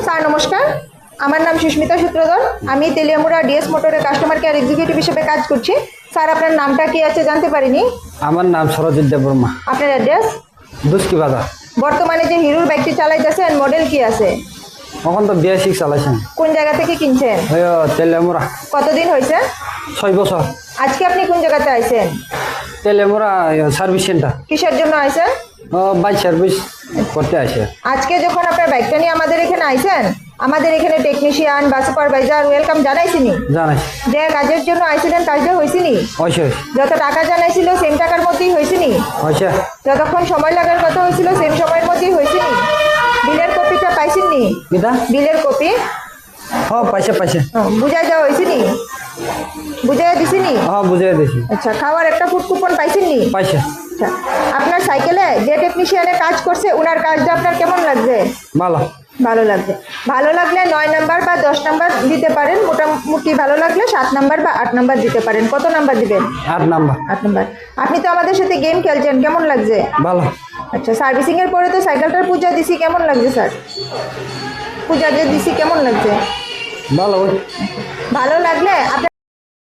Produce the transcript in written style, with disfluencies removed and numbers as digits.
Sir নমস্কার, আমার নাম সুস্মিতা সূত্রধর। আমি তেলিয়ামুড়া ডিএস মোটরের কাস্টমার কেয়ার এক্সিকিউটিভ হিসেবে কাজ করছি। স্যার আপনার নামটা কি আছে জানতে পারিনি। আমার নাম সরজিৎ দেববর্মা, আপনার অ্যাড্রেস, দুষ্কি বাজার। বর্তমানে যে হিরোর বাইকটি চালাইতেছেন মডেল কি আছে? এখন তো বেসিক চালাইছেন। কোন জায়গা থেকে কিনছেন? ওই তেলেমুরা কতদিন হয়েছে? 6 বছর। আজকে আপনি কোন জায়গাতে আইছেন? Teliamura service centre. কিসের জন্য আইছেন? বাইক সার্ভিস করতে আসে। আজকে যখন আপনার বাইকটা নিয়ে আমাদের এখানে আইছেন, আমাদের এখানে টেকনিশিয়ান বা সুপারভাইজার ওয়েলকাম জানাইছিনি? জানাই যে কাজের জন্য আইছিলেন কাজটা হয়েছিনি? হয়েছে যত টাকা জানাইছিল সেম টাকার মধ্যেই হয়েছিনি? হয়েছে। যতক্ষণ সময় লাগার কথা হয়েছিল সেম সময়ের মধ্যেই হয়েছিনি? বিলের কপিটা পাইছেননি? কিতা? বিলের কপি পাইছে পাইছে। বুঝাই যাওয়া হয়েছিনি? বুঝাই দিছিনি? বুঝিয়ে দিয়েছি। আচ্ছা, খাওয়ার একটা ফুড কুপন পাইছেননি? পাইছে। আচ্ছা, আপনার সাইকেলে যে টেকনিশিয়ানে কাজ করছে ওনার কাজটা আপনার কেমন লাগছে? ভালো। ভালো লাগছে। ভালো লাগলে 9 নাম্বার বা 10 নাম্বার দিতে পারেন, মোটামুটি ভালো লাগলে 7 নাম্বার বা 8 নাম্বার দিতে পারেন। কত নাম্বার দিবেন? 8 নাম্বার। 8 নাম্বার। আপনি তো আমাদের সাথে গেম খেলছেন, কেমন লাগছে? ভালো। আচ্ছা, সার্ভিসিং এর পরে তো সাইকেলটার পূজা দিছি, কেমন লাগছে স্যার? পূজা যে দিছি কেমন লাগছে? ভালো। ভালো লাগলে আপনার